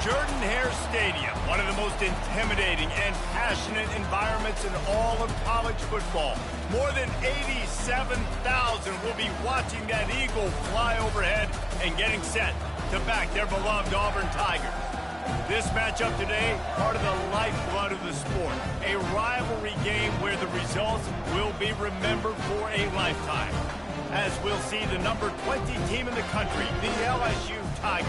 Jordan-Hare Stadium, one of the most intimidating and passionate environments in all of college football. More than 87,000 will be watching that eagle fly overhead and getting set to back their beloved Auburn Tigers. This matchup today, part of the lifeblood of the sport, a rivalry game where the results will be remembered for a lifetime. As we'll see the number 20 team in the country, the LSU Tigers,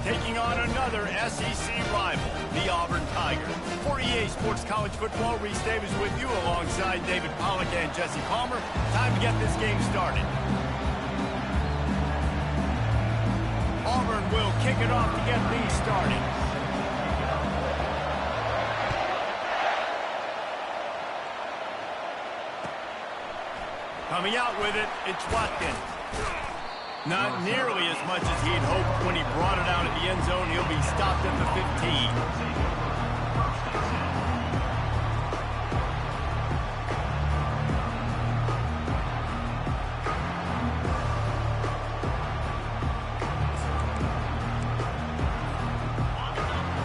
taking on another SEC rival, the Auburn Tigers. For EA Sports College Football, Reese Davis with you alongside David Pollack and Jesse Palmer. Time to get this game started. Auburn will kick it off to get things started. Coming out with it, it's Watkins. Not nearly as much as he'd hoped when he brought it out of the end zone. He'll be stopped at the 15.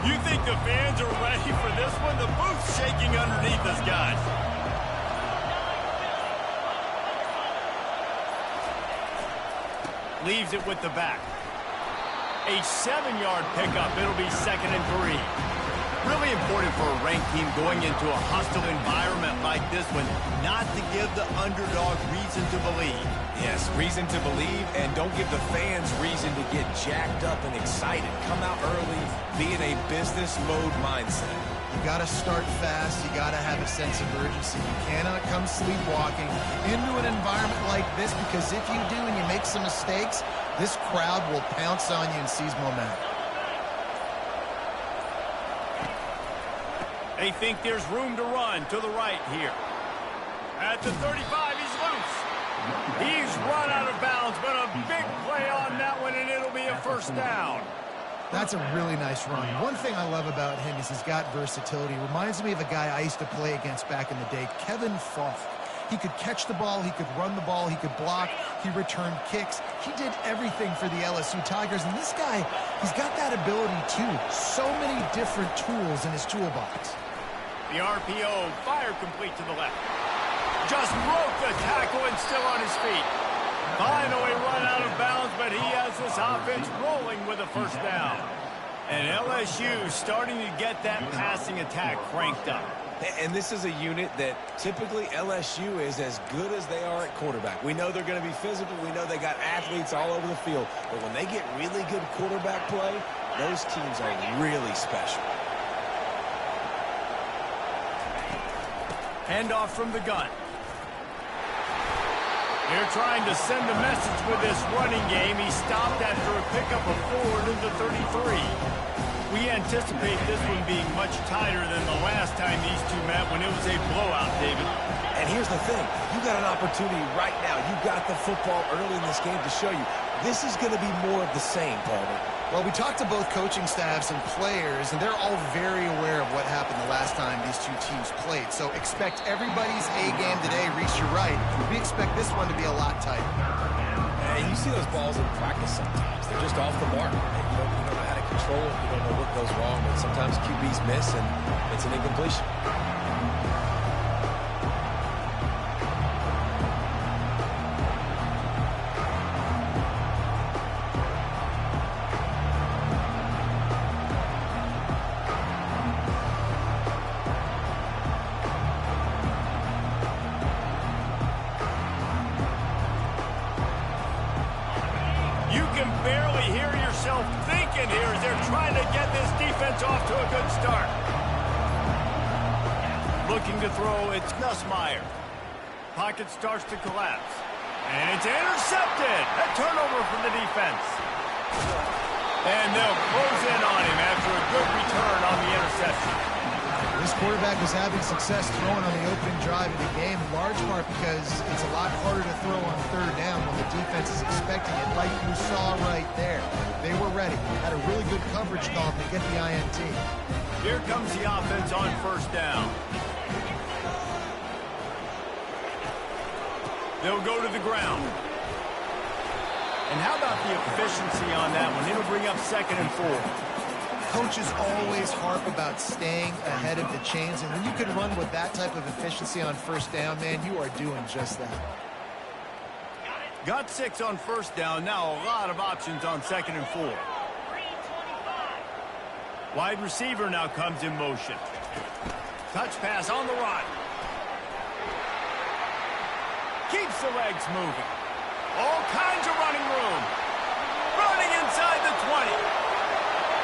You think the fans are ready for this one? The booth's shaking underneath us, guys. Leaves it with the back. A 7-yard pickup. It'll be 2nd and 3. Really important for a ranked team going into a hostile environment like this one, not to give the underdog reason to believe. Yes, reason to believe, and don't give the fans reason to get jacked up and excited. Come out early, be in a business mode mindset. You got to start fast. You got to have a sense of urgency. You cannot come sleepwalking into an environment like this, because if you do and you make some mistakes, this crowd will pounce on you and seize momentum. They think there's room to run to the right here. At the 35, he's loose. He's run out of bounds, but a big play on that one, and it'll be a 1st down. That's a really nice run. One thing I love about him is he's got versatility. Reminds me of a guy I used to play against back in the day, Kevin Falk. He could catch the ball, he could run the ball, he could block, he returned kicks. He did everything for the LSU Tigers, and this guy, he's got that ability too. So many different tools in his toolbox. The RPO, fire complete to the left. Just broke the tackle and still on his feet. Finally run out of bounds, but he has this offense rolling with a 1st down. And LSU starting to get that passing attack cranked up. And this is a unit that typically LSU is as good as they are at quarterback. We know they're going to be physical. We know they got athletes all over the field. But when they get really good quarterback play, those teams are really special. Handoff from the gun. They're trying to send a message with this running game. He stopped after a pickup of 4 to the 33. We anticipate this one being much tighter than the last time these two met when it was a blowout, David. And here's the thing. You got an opportunity right now. You got the football early in this game to show you. This is going to be more of the same, Palmer. Well, we talked to both coaching staffs and players, and they're all very aware of what happened the last time these two teams played. So expect everybody's A-game today. Reese, you're right. We expect this one to be a lot tighter. And you see those balls in practice sometimes. They're just off the mark. You don't know how to control it. You don't know what goes wrong. But sometimes QBs miss, and it's an incompletion. You can barely hear yourself thinking here as they're trying to get this defense off to a good start. Looking to throw, it's Nussmeier. Pocket starts to collapse. And it's intercepted. A turnover from the defense. And they'll close in on him after a good return on the interception. This quarterback was having success throwing on the opening drive of the game, in large part because it's a lot harder to throw on 3rd down when the defense is expecting it, like you saw right there. They were ready. Had a really good coverage call to get the INT. Here comes the offense on 1st down. They'll go to the ground. And how about the efficiency on that one? It'll bring up 2nd and 4. coaches always harp about staying ahead of the chains, and when you can run with that type of efficiency on first down, man, you are doing just that. Got 6 on first down. Now a lot of options on 2nd and 4. Wide receiver now comes in motion. Touch pass on the run. Keeps the legs moving. All kinds of running room. Running inside the 20.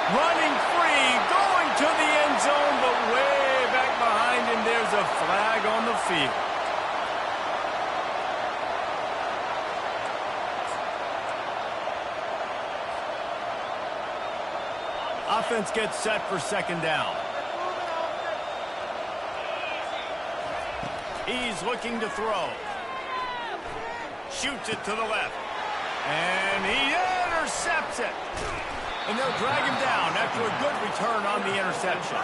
Running free, going to the end zone, but way back behind him, there's a flag on the field. Offense gets set for 2nd down. He's looking to throw. Shoots it to the left. And he intercepts it. And they'll drag him down after a good return on the interception.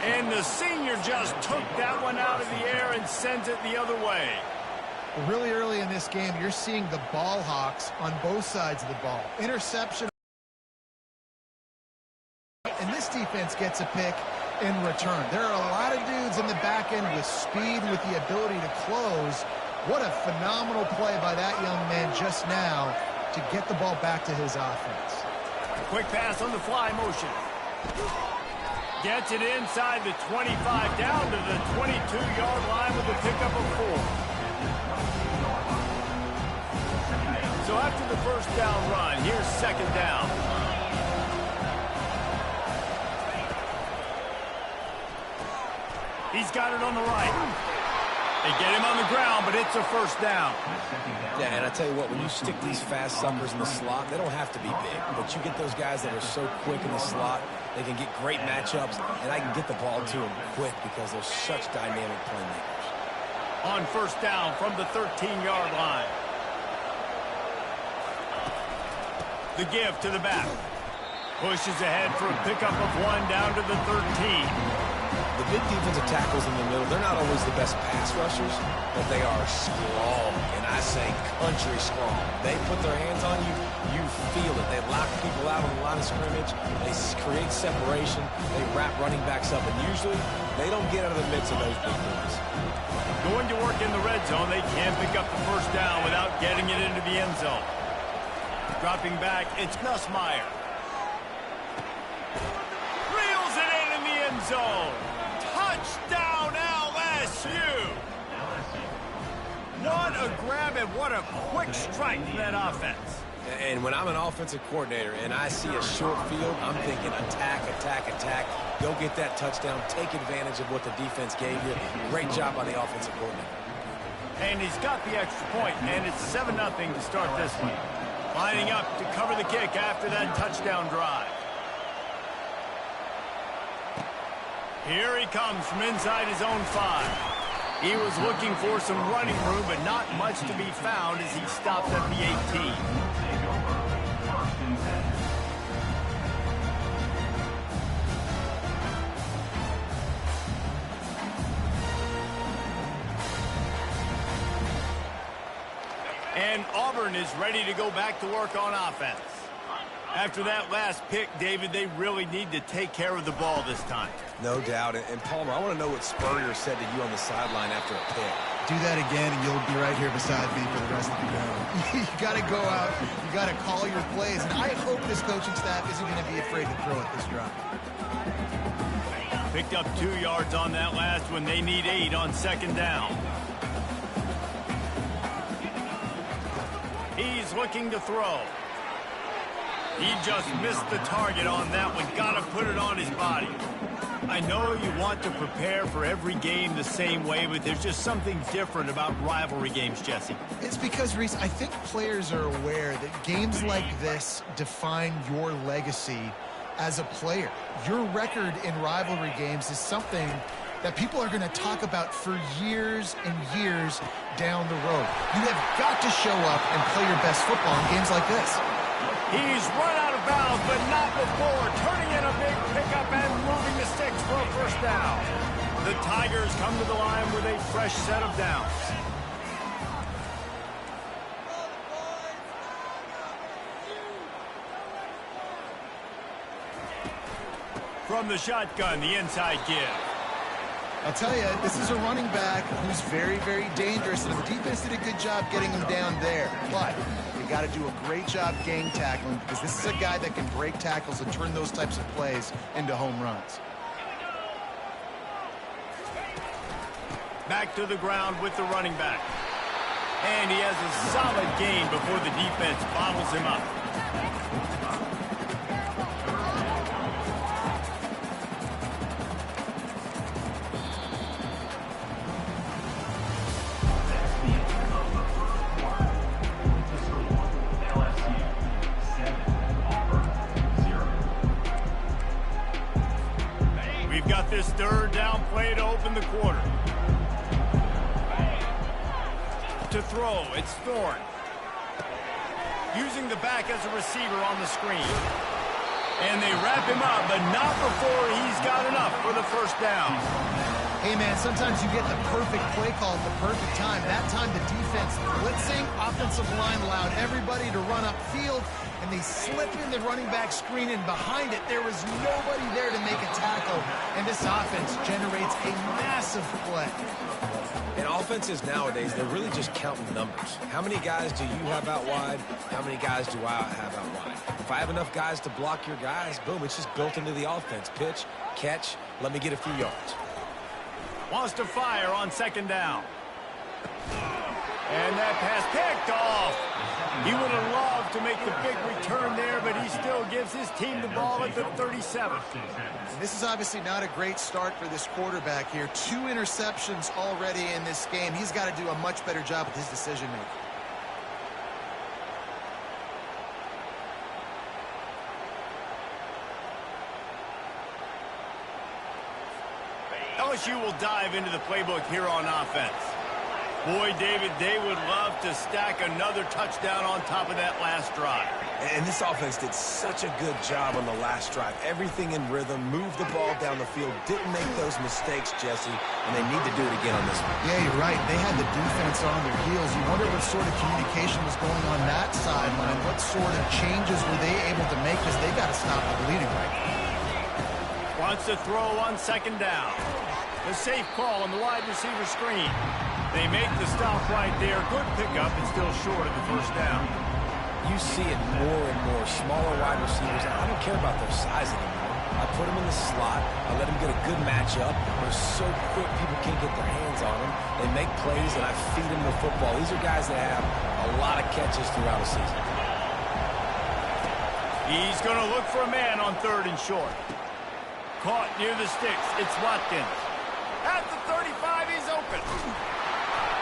And the senior just took that one out of the air and sends it the other way. Really early in this game, you're seeing the ball hawks on both sides of the ball. Interception. And this defense gets a pick in return. There are a lot of dudes in the back end with speed, with the ability to close. What a phenomenal play by that young man just now to get the ball back to his offense. Quick pass on the fly motion. Gets it inside the 25, down to the 22-yard line with a pickup of 4. So after the first down run, here's 2nd down. He's got it on the right. They get him on the ground, but it's a first down. Yeah, and I tell you what, when you stick these fast suckers in the slot, they don't have to be big. But you get those guys that are so quick in the slot, they can get great matchups, and I can get the ball to them quick because they're such dynamic playmakers. On first down from the 13-yard line. The give to the back. Pushes ahead for a pickup of 1 down to the 13. The big defensive tackles in the middle, they're not always the best pass rushers, but they are strong, and I say country strong. They put their hands on you, you feel it. They lock people out on the line of scrimmage. They create separation. They wrap running backs up, and usually they don't get out of the midst of those big boys. Going to work in the red zone, they can't pick up the first down without getting it into the end zone. Dropping back, it's Nussmeier. Reels it in the end zone. Touchdown, LSU! What a grab and what a quick strike from that offense. And when I'm an offensive coordinator and I see a short field, I'm thinking attack, attack, attack. Go get that touchdown. Take advantage of what the defense gave you. Great job by the offensive coordinator. And he's got the extra point, and it's 7-0 to start this one. Lining up to cover the kick after that touchdown drive. Here he comes from inside his own 5. He was looking for some running room, but not much to be found as he stopped at the 18. And Auburn is ready to go back to work on offense. After that last pick, David, they really need to take care of the ball this time. No doubt. And Palmer, I want to know what Spurrier said to you on the sideline after a pick. Do that again, and you'll be right here beside me for the rest of the game. You got to go out. You got to call your plays. And I hope this coaching staff isn't going to be afraid to throw at this drive. Picked up 2 yards on that last one. They need 8 on 2nd down. He's looking to throw. He just missed the target on that one. Got to put it on his body. I know you want to prepare for every game the same way, but there's just something different about rivalry games, Jesse. It's because, Reese, I think players are aware that games like this define your legacy as a player. Your record in rivalry games is something that people are going to talk about for years and years down the road. You have got to show up and play your best football in games like this. He's run out of bounds, but not before. Turning in a big pickup and moving the sticks for a first down. The Tigers come to the line with a fresh set of downs. From the shotgun, the inside give. I'll tell you, this is a running back who's very, very dangerous, and the defense did a good job getting him down there. But you got to do a great job game tackling, because this is a guy that can break tackles and turn those types of plays into home runs. Back to the ground with the running back. And he has a solid gain before the defense bottles him up. We've got this third down play to open the quarter. To throw, it's Thorne. Using the back as a receiver on the screen. And they wrap him up, but not before he's got enough for the first down. Hey, man, sometimes you get the perfect play call at the perfect time. That time the defense blitzing, offensive line allowed everybody to run upfield, and they slip in the running back screen, and behind it there was nobody there to make a tackle, and this offense generates a massive play. And offenses nowadays, they're really just counting numbers. How many guys do you have out wide? How many guys do I have out wide? If I have enough guys to block your guys, boom, it's just built into the offense. Pitch, catch, let me get a few yards. Wants to fire on second down. And that pass picked off. He would have loved to make the big return there, but he still gives his team the ball at the 37. This is obviously not a great start for this quarterback here. 2 interceptions already in this game. He's got to do a much better job with his decision-making. LSU will dive into the playbook here on offense. Boy, David, they would love to stack another touchdown on top of that last drive. And this offense did such a good job on the last drive. Everything in rhythm, moved the ball down the field, didn't make those mistakes, Jesse, and they need to do it again on this one. Yeah, you're right. They had the defense on their heels. You wonder what sort of communication was going on that sideline. What sort of changes were they able to make, because they got to stop the bleeding right now. Wants to throw on second down. The safe call on the wide receiver screen. They make the stop right there. Good pickup, and still short of the first down. You see it more and more. Smaller wide receivers. I don't care about their size anymore. I put them in the slot. I let them get a good matchup. They're so quick, people can't get their hands on them. They make plays, and I feed them the football. These are guys that have a lot of catches throughout a season. He's going to look for a man on third and short. Caught near the sticks. It's Watkins. At the 35, he's open.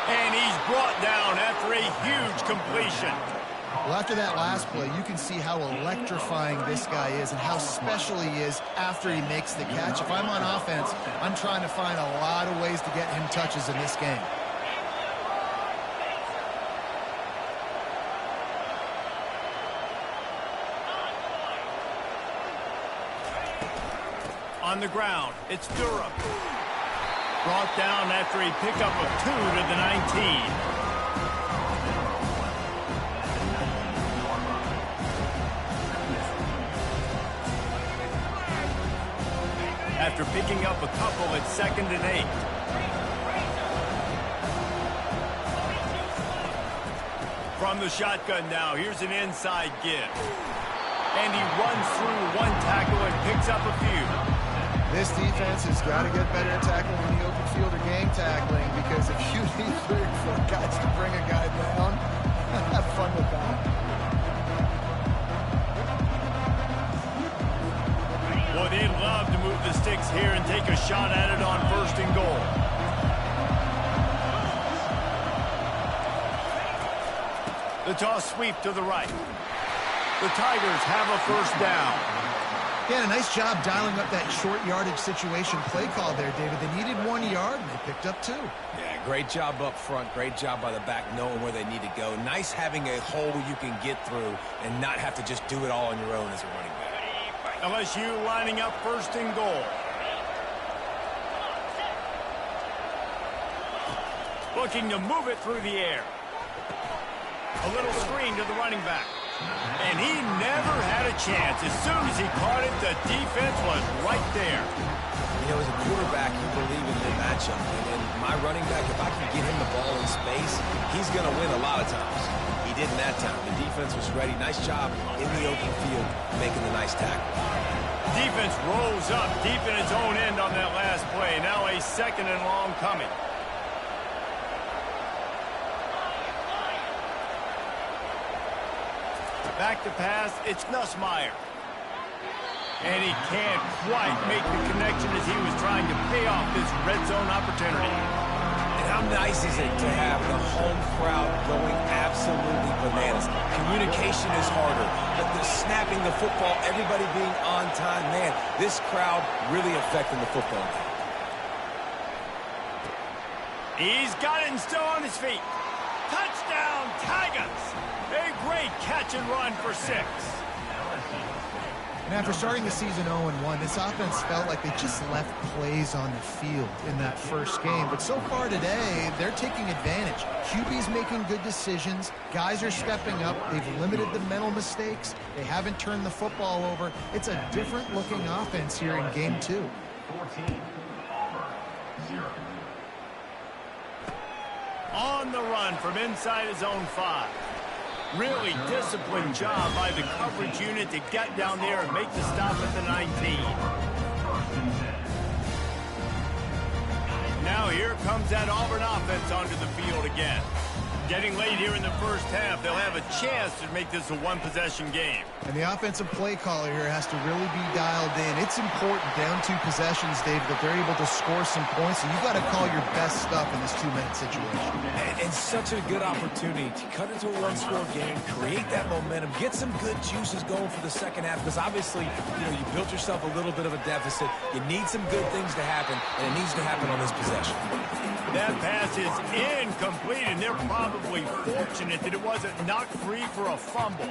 And he's brought down after a huge completion. Well, after that last play, you can see how electrifying this guy is and how special he is after he makes the catch. If I'm on offense, I'm trying to find a lot of ways to get him touches in this game. On the ground, it's Durham. Brought down after a pickup of 2 to the 19. After picking up a couple at 2nd and 8. From the shotgun now, here's an inside give. And he runs through one tackle and picks up a few. This defense has got to get better at tackling in the open field or game tackling, because if you need 3 or 4 guys to bring a guy down, have fun with that. Well, they'd love to move the sticks here and take a shot at it on 1st and goal. The toss sweep to the right. The Tigers have a first down. Yeah, nice job dialing up that short yardage situation play call there, David. They needed 1 yard, and they picked up 2. Yeah, great job up front. Great job by the back knowing where they need to go. Nice having a hole you can get through and not have to just do it all on your own as a running back. LSU lining up 1st and goal. Looking to move it through the air. A little screen to the running back. And he never had a chance. As soon as he caught it, the defense was right there. You know, as a quarterback, you believe in the matchup. And my running back, if I can get him the ball in space, he's going to win a lot of times. He didn't that time. The defense was ready. Nice job in the open field making the nice tackle. Defense rolls up deep in its own end on that last play. Now a 2nd and long coming. Back to pass, it's Nussmeier. And he can't quite make the connection as he was trying to pay off this red zone opportunity. And how nice is it to have the home crowd going absolutely bananas? Communication is harder, but the snapping the football, everybody being on time, man, this crowd really affecting the football game. He's got it and still on his feet. Touchdown, Tigers! A great catch and run for 6. And after starting the season 0-1, this offense felt like they just left plays on the field in that first game. But so far today, they're taking advantage. QB's making good decisions. Guys are stepping up. They've limited the mental mistakes. They haven't turned the football over. It's a different-looking offense here in Game 2. 14, on the run from inside his own 5. Really disciplined job by the coverage unit to get down there and make the stop at the 19. Now here comes that Auburn offense onto the field again. Getting late here in the first half, they'll have a chance to make this a one-possession game. And the offensive play caller here has to really be dialed in. It's important down 2 possessions, Dave, that they're able to score some points. So you got to call your best stuff in this 2-minute situation. And such a good opportunity to cut into a one-score game, create that momentum, get some good juices going for the second half. Because obviously, you built yourself a little bit of a deficit. You need some good things to happen, and it needs to happen on this possession. That pass is incomplete, and they're probably fortunate that it wasn't knocked free for a fumble.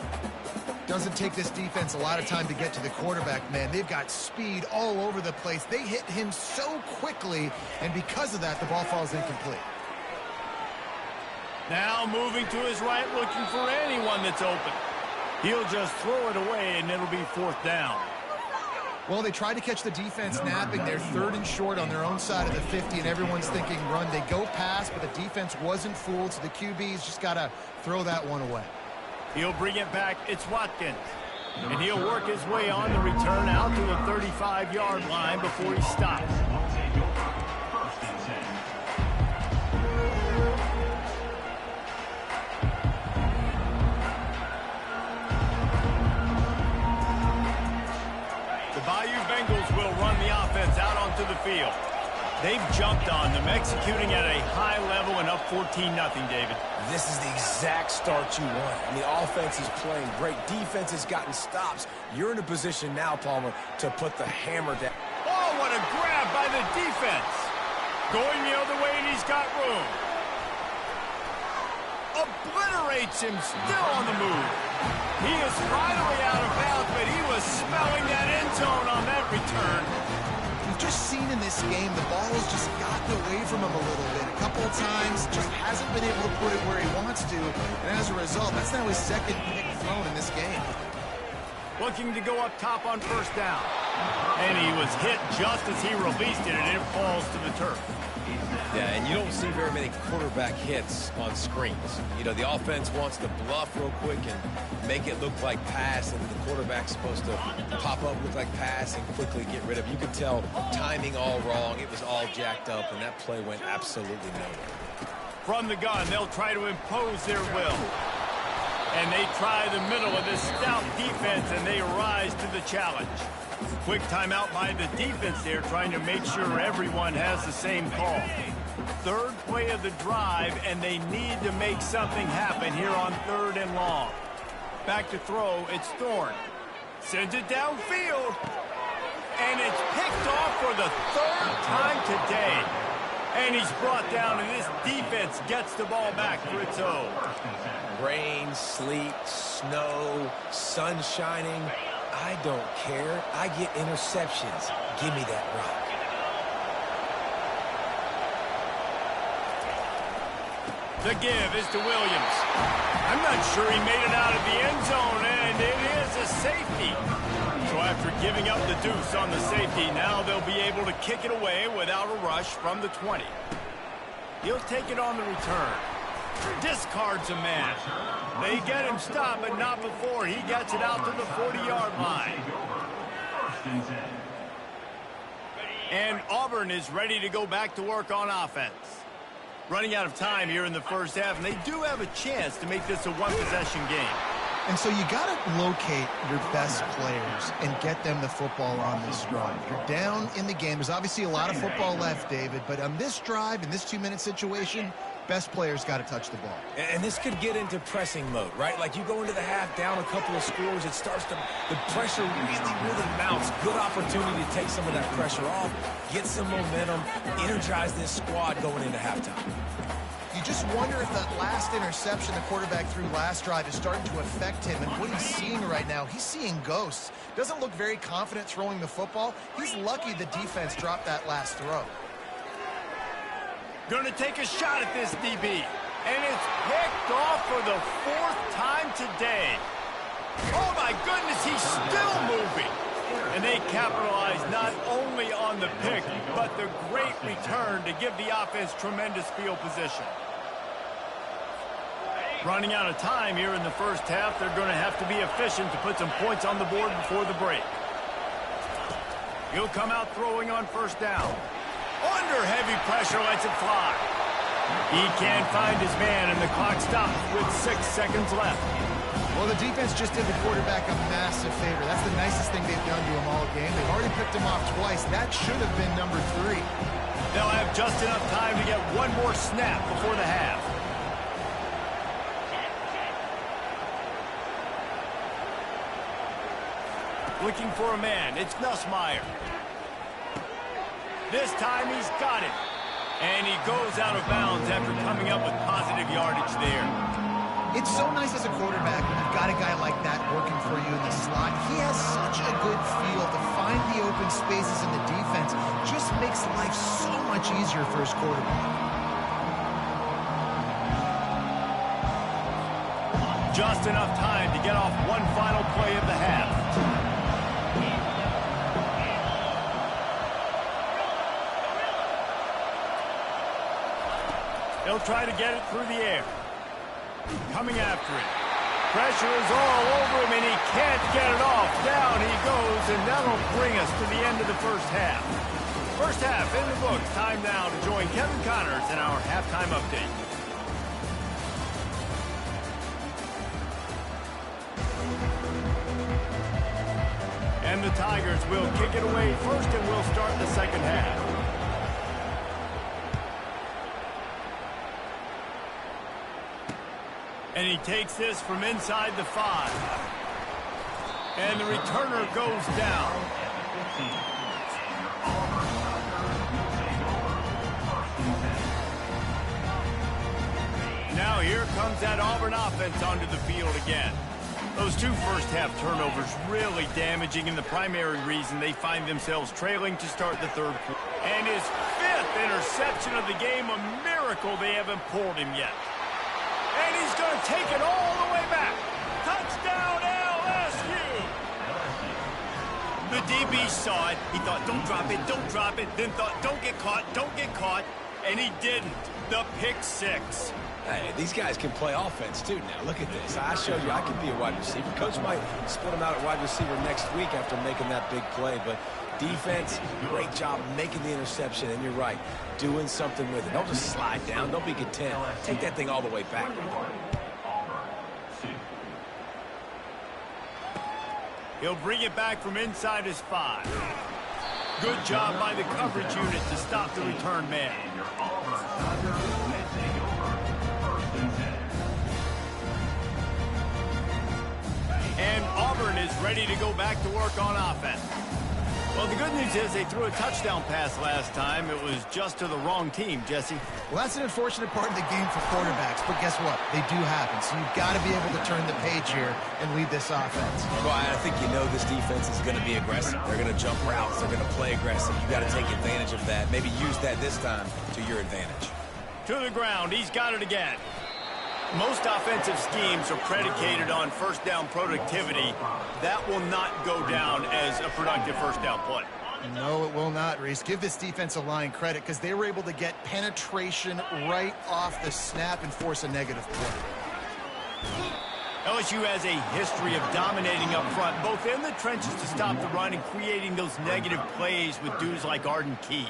Doesn't take this defense a lot of time to get to the quarterback, man. They've got speed all over the place. They hit him so quickly, and because of that, the ball falls incomplete. Now moving to his right, looking for anyone that's open. He'll just throw it away, and it'll be 4th down. Well, they tried to catch the defense napping. They're 3rd and short on their own side of the 50, and everyone's thinking run. They go pass, but the defense wasn't fooled, so the QB's just got to throw that one away. He'll bring it back. It's Watkins. And he'll work his way on the return out to the 35-yard line before he stops. Will run the offense out onto the field. They've jumped on them, executing at a high level and up 14-0, David. This is the exact start you want. And the offense is playing great. Defense has gotten stops. You're in a position now, Palmer, to put the hammer down. Oh, what a grab by the defense. Going the other way, and he's got room. Obliterates him, still on the move. He is finally out of bounds, but he was smelling that end zone on that return. We've just seen in this game the ball has just gotten away from him a little bit. A couple of times, just hasn't been able to put it where he wants to. And as a result, that's now his 2nd pick thrown in this game. Looking to go up top on 1st down. And he was hit just as he released it, and it falls to the turf. Yeah, and you don't see very many quarterback hits on screens. The offense wants to bluff real quick and make it look like pass, and the quarterback's supposed to pop up, look like pass, and quickly get rid of it. You could tell timing all wrong. It was all jacked up, and that play went absolutely nowhere. From the gun, they'll try to impose their will. And they try the middle of this stout defense, and they rise to the challenge. Quick timeout by the defense there, trying to make sure everyone has the same call. 3rd play of the drive, and they need to make something happen here on 3rd and long. Back to throw, it's Thorne. Sends it downfield. And it's picked off for the 3rd time today. And he's brought down, and this defense gets the ball back for its own. Rain, sleet, snow, sun shining. I don't care. I get interceptions. Give me that rock. The give is to Williams. I'm not sure he made it out of the end zone, and it is a safety. So after giving up the deuce on the safety, now they'll be able to kick it away without a rush from the 20. He'll take it on the return. Discards a man. They get him stopped, but not before he gets it out to the 40-yard line. And Auburn is ready to go back to work on offense. Running out of time here in the first half, and they do have a chance to make this a one-possession game. And so you got to locate your best players and get them the football on this drive. You're down in the game. There's obviously a lot of football left, David, but on this drive, in this 2-minute situation, best players got to touch the ball. And this could get into pressing mode, right? Like you go into the half down a couple of scores, it starts to, the pressure really mounts. Good opportunity to take some of that pressure off, get some momentum, energize this squad going into halftime. You just wonder if that last interception the quarterback threw last drive is starting to affect him, and what he's seeing right now, he's seeing ghosts. Doesn't look very confident throwing the football. He's lucky the defense dropped that last throw. Going to take a shot at this DB, and it's picked off for the 4th time today. Oh my goodness, he's still moving. And they capitalize not only on the pick, but the great return to give the offense tremendous field position. Running out of time here in the first half, they're going to have to be efficient to put some points on the board before the break. He'll come out throwing on first down. Under heavy pressure, lets it fly. He can't find his man, and the clock stops with 6 seconds left. Well, the defense just did the quarterback a massive favor. That's the nicest thing they've done to him all game. They've already picked him off twice. That should have been number 3. They'll have just enough time to get one more snap before the half. Looking for a man. It's Nussmeier. This time he's got it. And he goes out of bounds after coming up with positive yardage there. It's so nice as a quarterback when you've got a guy like that working for you in the slot. He has such a good feel to find the open spaces in the defense. Just makes life so much easier for his quarterback. Just enough time to get off one final play of the half. He'll try to get it through the air. Coming after it. Pressure is all over him, and he can't get it off. Down he goes, and that'll bring us to the end of the first half. First half in the books. Time now to join Kevin Connors in our halftime update. And the Tigers will kick it away first, and we'll start the second half. And he takes this from inside the 5. And the returner goes down. Now here comes that Auburn offense onto the field again. Those 2 first-half turnovers really damaging, and the primary reason they find themselves trailing to start the third quarter. And his 5th interception of the game, a miracle they haven't pulled him yet. And he's going to take it all the way back. Touchdown, LSU! The DB saw it. He thought, don't drop it. Then thought, don't get caught. And he didn't. The pick 6. Hey, these guys can play offense, too, now. Look at this. I showed you I can be a wide receiver. Coach might split him out at wide receiver next week after making that big play, but defense, great job making the interception, and you're right, doing something with it. Don't just slide down. Don't be content. Take that thing all the way back. He'll bring it back from inside his 5. Good job by the coverage unit to stop the return man. And Auburn is ready to go back to work on offense. Well, the good news is they threw a touchdown pass last time. It was just to the wrong team, Jesse. Well, that's an unfortunate part of the game for quarterbacks, but guess what? They do happen, so you've got to be able to turn the page here and lead this offense. Well, I think you know this defense is going to be aggressive. They're going to jump routes. They're going to play aggressive. You've got to take advantage of that. Maybe use that this time to your advantage. To the ground. He's got it again. Most offensive schemes are predicated on first down productivity. That will not go down as a productive first down play. No, it will not, Reese. Give this defensive line credit because they were able to get penetration right off the snap and force a negative play. LSU has a history of dominating up front, both in the trenches to stop the run and creating those negative plays with dudes like Ncaa.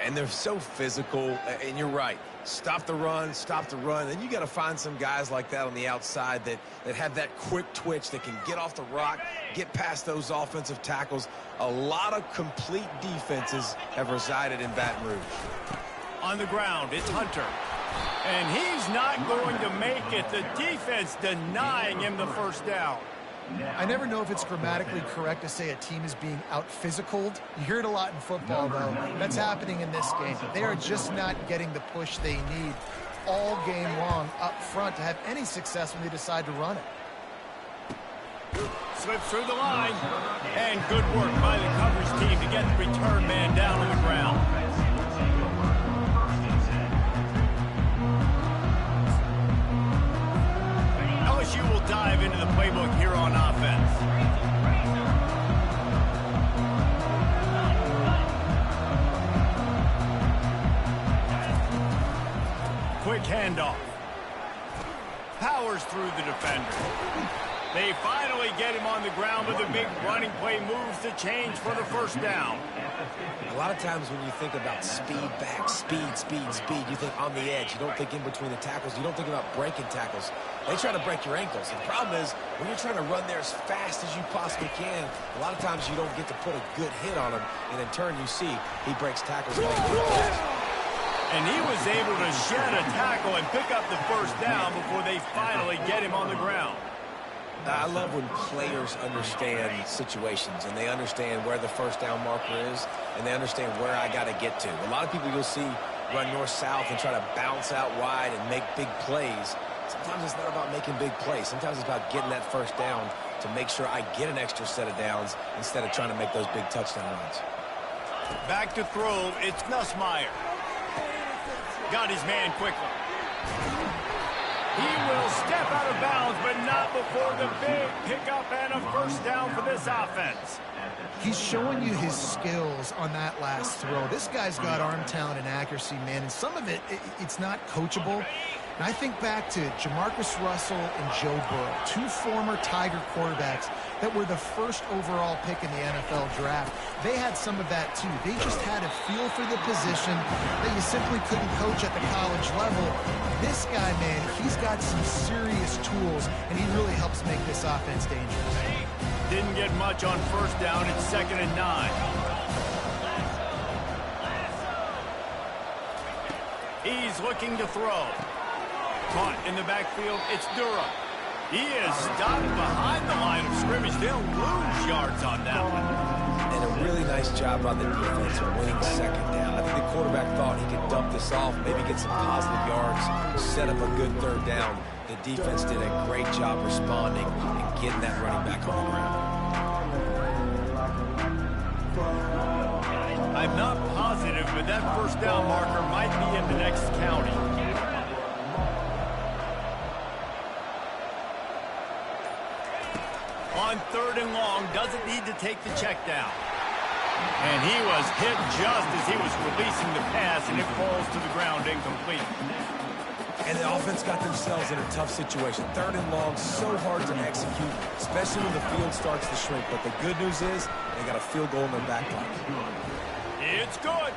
And they're so physical, and you're right. Stop the run. Then you got to find some guys like that on the outside that have that quick twitch that can get off the rock, get past those offensive tackles. A lot of complete defenses have resided in Baton Rouge. On the ground, it's Hunter. And he's not going to make it. The defense denying him the first down. I never know if it's grammatically correct to say a team is being out-physicaled. You hear it a lot in football, though. That's happening in this game. They are just not getting the push they need all game long up front to have any success when they decide to run it. Slips through the line. And good work by the coverage team to get the return man down on the ground. LSU will dive into the playbook here on offense. Quick handoff. Powers through the defender. They finally get him on the ground, but the big running play moves the change for the first down. A lot of times when you think about speed back, speed, you think on the edge. You don't think in between the tackles. You don't think about breaking tackles. They try to break your ankles. The problem is when you're trying to run there as fast as you possibly can, a lot of times you don't get to put a good hit on him, and in turn you see he breaks tackles like that. And he was able to shed a tackle and pick up the first down before they finally get him on the ground. I love when players understand situations and they understand where the first down marker is and they understand where I got to get to. A lot of people you'll see run north-south and try to bounce out wide and make big plays. Sometimes it's not about making big plays. Sometimes it's about getting that first down to make sure I get an extra set of downs instead of trying to make those big touchdown runs. Back to throw, it's Nussmeier. Got his man quickly. He will step out of bounds, but not before the big pickup and a first down for this offense. He's showing you his skills on that last throw. This guy's got arm talent and accuracy, man, and some of it's not coachable. And I think back to Jamarcus Russell and Joe Burrow, two former Tiger quarterbacks that were the first overall pick in the NFL draft. They had some of that, too. They just had a feel for the position that you simply couldn't coach at the college level. This guy, man, he's got some serious tools, and he really helps make this offense dangerous. Didn't get much on first down. It's 2nd and 9. He's looking to throw. Caught in the backfield, it's Durham. He is stopped behind the line of scrimmage. They'll lose yards on that one. And a really nice job by the defense of winning second down. I think the quarterback thought he could dump this off, maybe get some positive yards, set up a good third down. The defense did a great job responding and getting that running back on the ground. I'm not positive, but that first down marker might be in the next county. On 3rd and long, doesn't need to take the check down. And he was hit just as he was releasing the pass, and it falls to the ground incomplete. And the offense got themselves in a tough situation. 3rd and long, so hard to execute, especially when the field starts to shrink. But the good news is they got a field goal in their back pocket. It's good.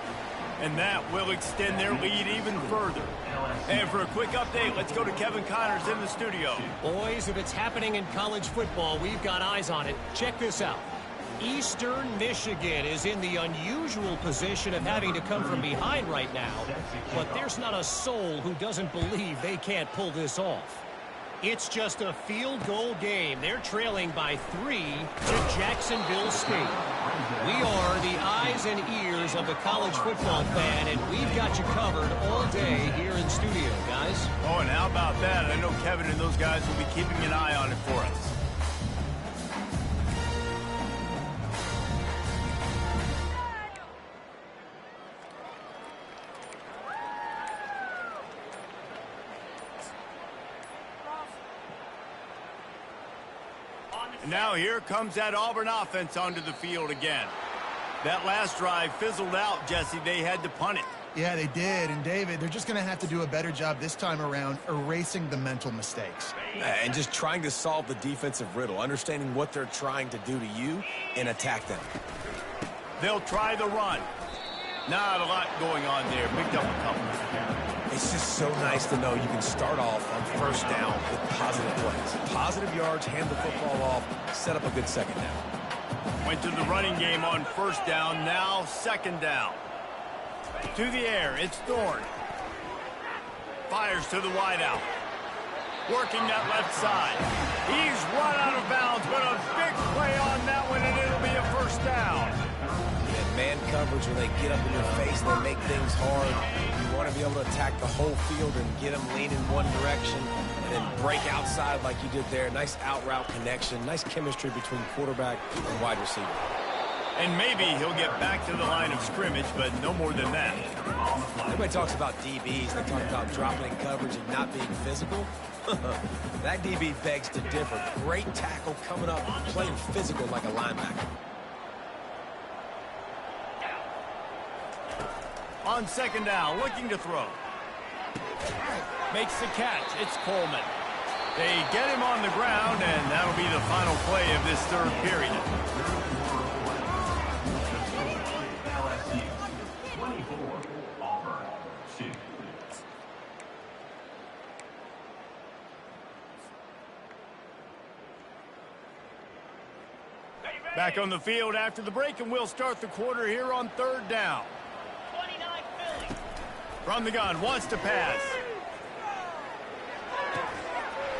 And that will extend their lead even further. And for a quick update, let's go to Kevin Connors in the studio. Boys, if it's happening in college football, we've got eyes on it. Check this out. Eastern Michigan is in the unusual position of having to come from behind right now, but there's not a soul who doesn't believe they can't pull this off. It's just a field goal game. They're trailing by 3 to Jacksonville State. We are the eyes and ears of the college football fan, and we've got you covered all day here in studio, guys. Oh, and how about that? I know Kevin and those guys will be keeping an eye on it for us. And now here comes that Auburn offense onto the field again. That last drive fizzled out, Jesse. They had to punt it. Yeah, they did. And, David, they're just going to have to do a better job this time around erasing the mental mistakes. And just trying to solve the defensive riddle, understanding what they're trying to do to you and attack them. They'll try the run. Not a lot going on there. Picked up a couple. It's just so nice to know you can start off on first down with positive plays. Positive yards, hand the football off, set up a good second down. Went to the running game on first down, now second down. To the air, it's Thorne. Fires to the wideout. Working that left side. He's run out of bounds, but a big play on that one, and it'll be a first down. And man coverage, when they get up in your face, they make things hard. You want to be able to attack the whole field and get them leaning one direction and then break outside like you did there. Nice out-route connection, nice chemistry between quarterback and wide receiver. And maybe he'll get back to the line of scrimmage, but no more than that. Everybody talks about DBs. They talk about dropping in coverage and not being physical. That DB begs to differ. Great tackle coming up, playing physical like a linebacker. On second down, looking to throw. Makes the catch. It's Coleman. They get him on the ground, and that'll be the final play of this third period. Back on the field after the break, and we'll start the quarter here on third down. From the gun, wants to pass.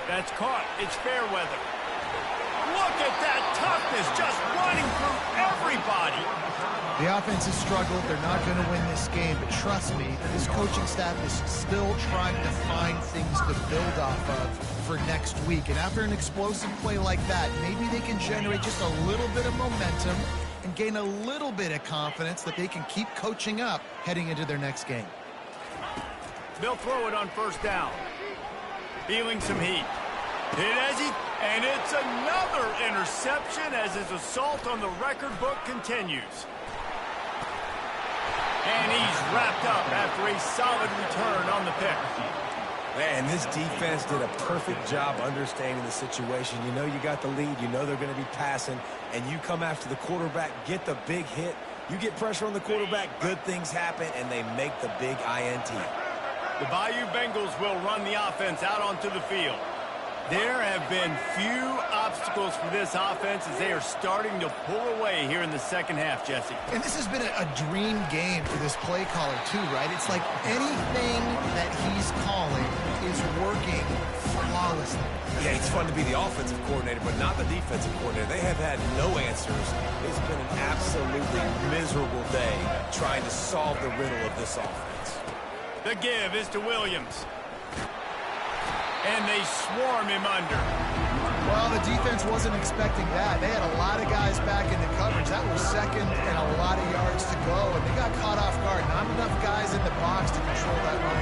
That's caught. It's Fairweather. Look at that toughness, just running through everybody. The offense has struggled. They're not going to win this game, but trust me, this coaching staff is still trying to find things to build off of for next week. And after an explosive play like that, maybe they can generate just a little bit of momentum and gain a little bit of confidence that they can keep coaching up heading into their next game. They'll throw it on first down. Feeling some heat. Hit as he, and it's another interception as his assault on the record book continues. And he's wrapped up after a solid return on the pick. Man, this defense did a perfect job understanding the situation. You know you got the lead. You know they're going to be passing. And you come after the quarterback, get the big hit. You get pressure on the quarterback, good things happen, and they make the big INT. The Bayou Bengals will run the offense out onto the field. There have been few obstacles for this offense as they are starting to pull away here in the second half, Jesse. And this has been a dream game for this play caller, too, right? It's like anything that he's calling is working flawlessly. Yeah, it's fun to be the offensive coordinator, but not the defensive coordinator. They have had no answers. It's been an absolutely miserable day trying to solve the riddle of this offense. The give is to Williams. And they swarm him under. Well, the defense wasn't expecting that. They had a lot of guys back into coverage. That was second and a lot of yards to go, and they got caught off guard. Not enough guys in the box to control that run.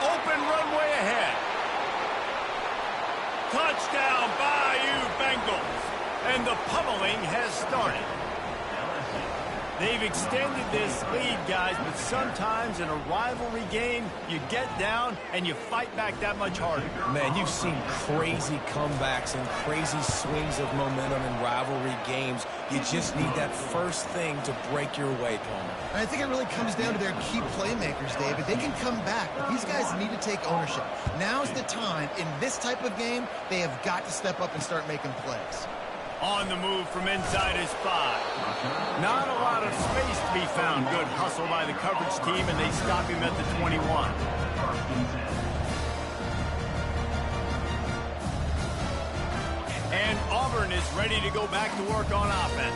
Open runway ahead. Touchdown, Bayou Bengals. And the pummeling has started. They've extended this lead, guys, but sometimes in a rivalry game, you get down and you fight back that much harder. Man, you've seen crazy comebacks and crazy swings of momentum in rivalry games. You just need that first thing to break your way, Palmer. And I think it really comes down to their key playmakers, David. They can come back, but these guys need to take ownership. Now's the time. In this type of game, they have got to step up and start making plays. On the move from inside his 5. Not a lot of space to be found. Good hustle by the coverage team, and they stop him at the 21. And Auburn is ready to go back to work on offense.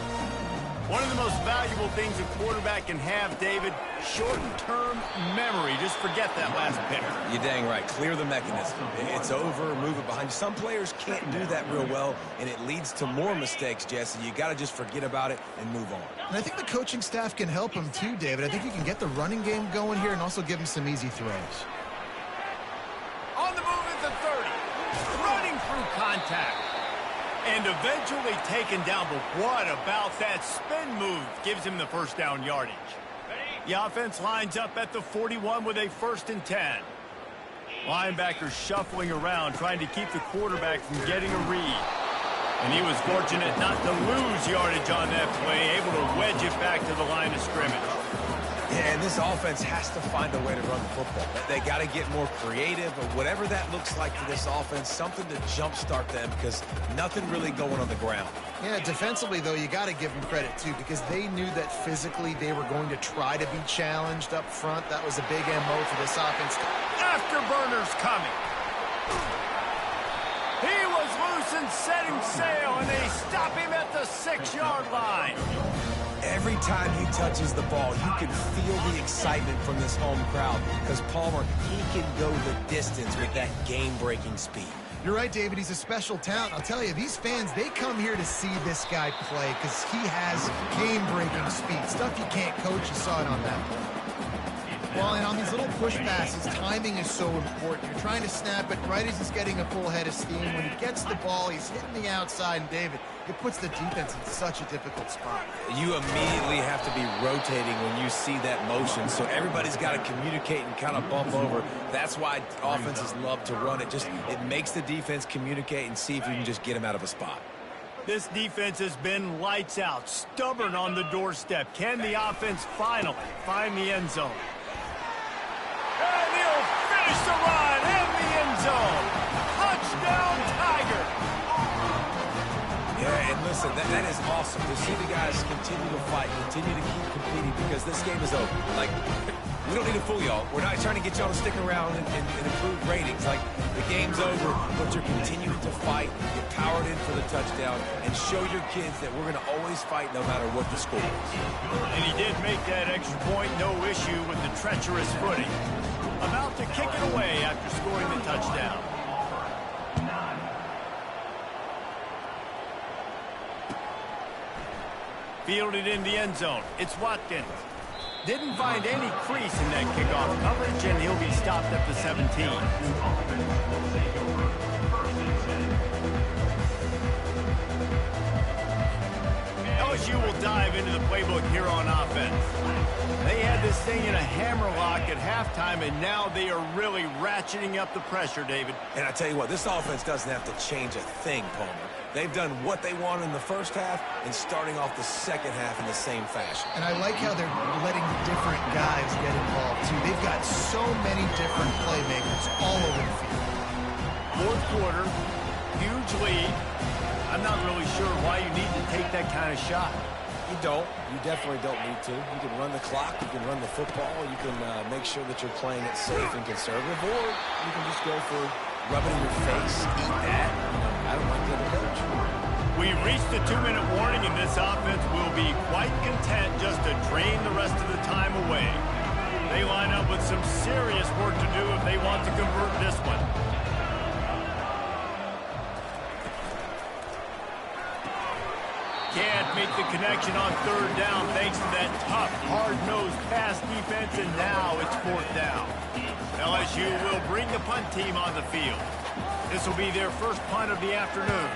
One of the most valuable things a quarterback can have, David, short-term memory. Just forget that last pick. You're dang right. Clear the mechanism. It's over, move it behind you. Some players can't do that real well, and it leads to more mistakes, Jesse. You got to just forget about it and move on. And I think the coaching staff can help him too, David. I think you can get the running game going here and also give him some easy throws. running through contact. And eventually taken down, but what about that spin move? Gives him the first down yardage. The offense lines up at the 41 with a 1st and 10. Linebackers shuffling around, trying to keep the quarterback from getting a read. And he was fortunate not to lose yardage on that play, able to wedge it back to the line of scrimmage. Yeah, and this offense has to find a way to run the football. They got to get more creative, or whatever that looks like for this offense, something to jumpstart them, because nothing really going on the ground. Yeah, defensively, though, you got to give them credit, too, because they knew that physically they were going to try to be challenged up front. That was a big MO for this offense. Afterburners coming. He was loose and setting sail, and they stop him at the 6-yard line. Every time he touches the ball, you can feel the excitement from this home crowd, because Palmer, he can go the distance with that game-breaking speed. You're right, David. He's a special talent. I'll tell you, these fans, they come here to see this guy play because he has game-breaking speed. Stuff you can't coach. You saw it on that play. Well, and on these little push passes, timing is so important. You're trying to snap it right as he's getting a full head of steam. When he gets the ball, he's hitting the outside, and David, it puts the defense in such a difficult spot. You immediately have to be rotating when you see that motion, so everybody's got to communicate and kind of bump over. That's why offenses love to run it. It makes the defense communicate and see if you can just get him out of a spot. This defense has been lights out, stubborn on the doorstep. Can the offense finally find the end zone? And he'll finish the run in the end zone. Touchdown, Tiger. Yeah, and listen, that is awesome to see the guys continue to fight, continue to keep competing, because this game is over. Like, we don't need to fool y'all. We're not trying to get y'all to stick around and improve ratings. Like, the game's over, but you're continuing to fight. You're powered in for the touchdown, and show your kids that we're going to always fight no matter what the score is. And he did make that extra point, no issue with the treacherous footing. About to kick it away after scoring the touchdown. Fielded in the end zone. It's Watkins. Didn't find any crease in that kickoff coverage, and he'll be stopped at the 17. LSU will dive into the playbook here on offense. They had this thing in a hammerlock at halftime, and now they are really ratcheting up the pressure, David. And I tell you what, this offense doesn't have to change a thing, Palmer. They've done what they wanted in the first half and starting off the second half in the same fashion. And I like how they're letting different guys get involved, too. They've got so many different playmakers all over the field. Fourth quarter, huge lead. I'm not really sure why you need to take that kind of shot. You don't. You definitely don't need to. You can run the clock. You can run the football. You can make sure that you're playing it safe and conservative, or you can just go for rubbing in your face, eat that. I don't like the other coach. We've reached the 2-minute warning, and this offense will be quite content just to drain the rest of the time away. They line up with some serious work to do if they want to convert this one. Can't make the connection on third down thanks to that tough, hard-nosed pass defense, and now it's fourth down. LSU will bring the punt team on the field. This will be their first punt of the afternoon.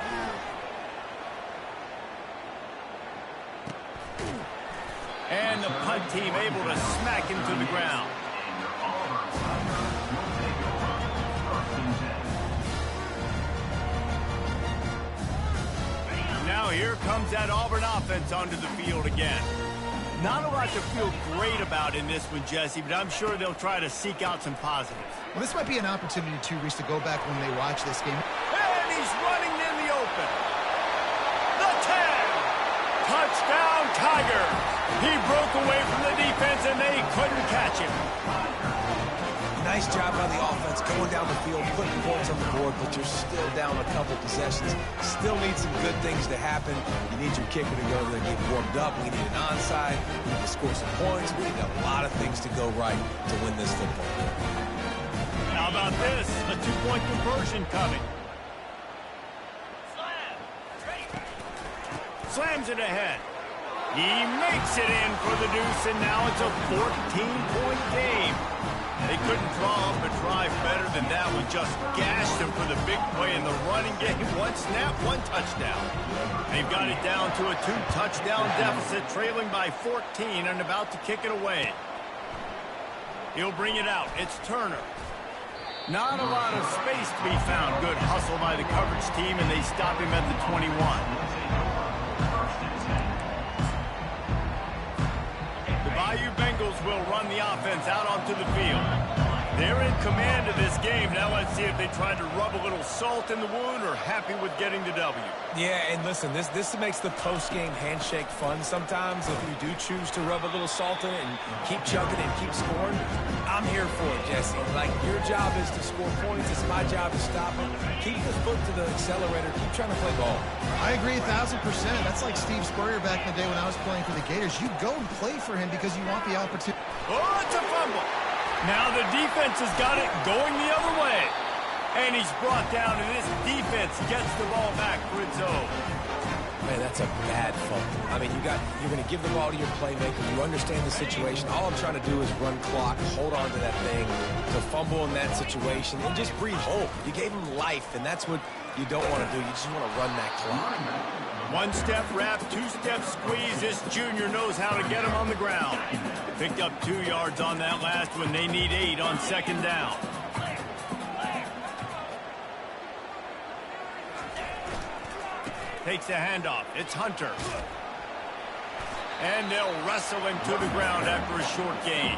And the punt team able to smack him to the ground. Now here comes that Auburn offense onto the field again. Not a lot to feel great about in this one, Jesse, but I'm sure they'll try to seek out some positives. Well, this might be an opportunity, too, Reese, to go back when they watch this game. And he's running in the open. The 10. Touchdown, Tiger. He broke away from the defense, and they couldn't catch him. Nice job by the offense going down the field, putting points on the board, but you're still down a couple possessions. Still need some good things to happen. You need your kicker to go there and get warmed up. We need an onside. We need to score some points. We need a lot of things to go right to win this football game. How about this? A 2-point conversion coming. Slams it ahead. He makes it in for the deuce, and now it's a 14-point game. They couldn't draw up a drive better than that. We just gashed them for the big play in the running game. One snap, one touchdown. They've got it down to a 2-touchdown deficit, trailing by 14 and about to kick it away. He'll bring it out. It's Turner. Not a lot of space to be found. Good hustle by the coverage team, and they stop him at the 21. The Bayou Bengals will run the offense out onto the field. They're in command of this game. Now let's see if they try to rub a little salt in the wound or happy with getting the W. Yeah, and listen, this makes the post-game handshake fun sometimes. If you do choose to rub a little salt in it and keep chugging and keep scoring, I'm here for it, Jesse. Like, your job is to score points. It's my job to stop it. Keep the foot to the accelerator. Keep trying to play ball. I agree 1,000%. That's like Steve Spurrier back in the day when I was playing for the Gators. You go and play for him because you want the opportunity. Oh, it's a fumble. Now the defense has got it going the other way. And he's brought down, and this defense gets the ball back for its own. Man, that's a bad fumble. I mean, you're going to give the ball to your playmaker. You understand the situation. All I'm trying to do is run clock, hold on to that thing, to fumble in that situation, and just breathe hope. You gave him life, and that's what you don't want to do. You just want to run that clock. One-step wrap, two-step squeeze. This junior knows how to get him on the ground. Picked up 2 yards on that last one. They need 8 on second down. Takes the handoff. It's Hunter. And they'll wrestle him to the ground after a short gain.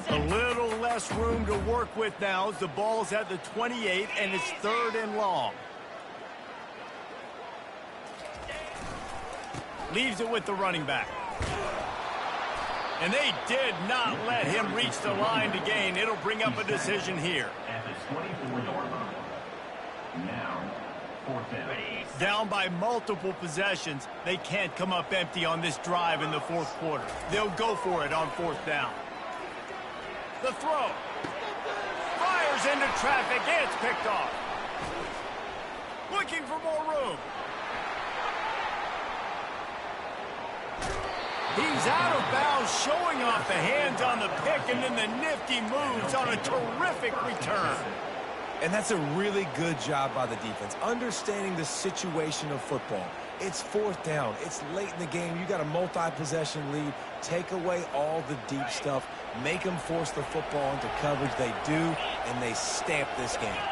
A little less room to work with now as the ball's at the 28 and it's 3rd and long. Leaves it with the running back. And they did not let him reach the line to gain. It'll bring up a decision here. Down by multiple possessions. They can't come up empty on this drive in the 4th quarter. They'll go for it on 4th down. The throw. Fires into traffic. It's picked off. Looking for more room. He's out of bounds, showing off the hands on the pick, and then the nifty moves on a terrific return. And that's a really good job by the defense, understanding the situation of football. It's 4th down. It's late in the game. You got a multi-possession lead. Take away all the deep stuff. Make them force the football into coverage. They do, and they stamp this game.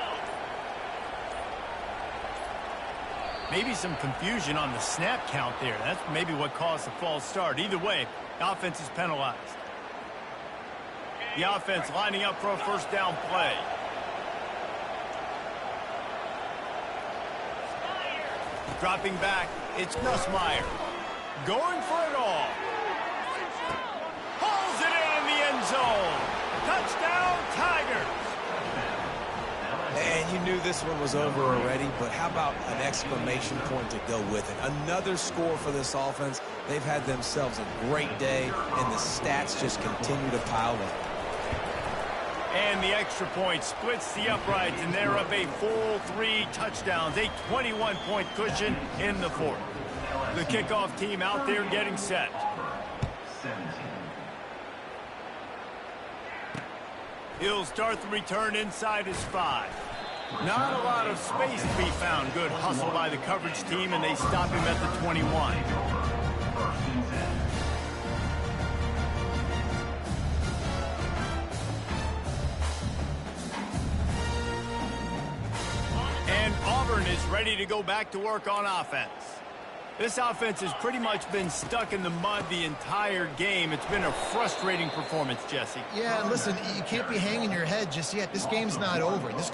Maybe some confusion on the snap count there. That's maybe what caused the false start. Either way, the offense is penalized. The offense lining up for a 1st down play. Dropping back, it's Nussmeier. Going for it all. Hauls it in the end zone. Touchdown, Tigers. And you knew this one was over already, but how about an exclamation point to go with it? Another score for this offense. They've had themselves a great day, and the stats just continue to pile up. And the extra point splits the uprights, and they're up a full 3 touchdowns, a 21-point cushion in the 4th. The kickoff team out there getting set. He'll start the return inside his 5. Not a lot of space to be found. Good hustle by the coverage team, and they stop him at the 21. And Auburn is ready to go back to work on offense. This offense has pretty much been stuck in the mud the entire game. It's been a frustrating performance, Jesse. Yeah, and listen, you can't be hanging your head just yet. This game's not over. This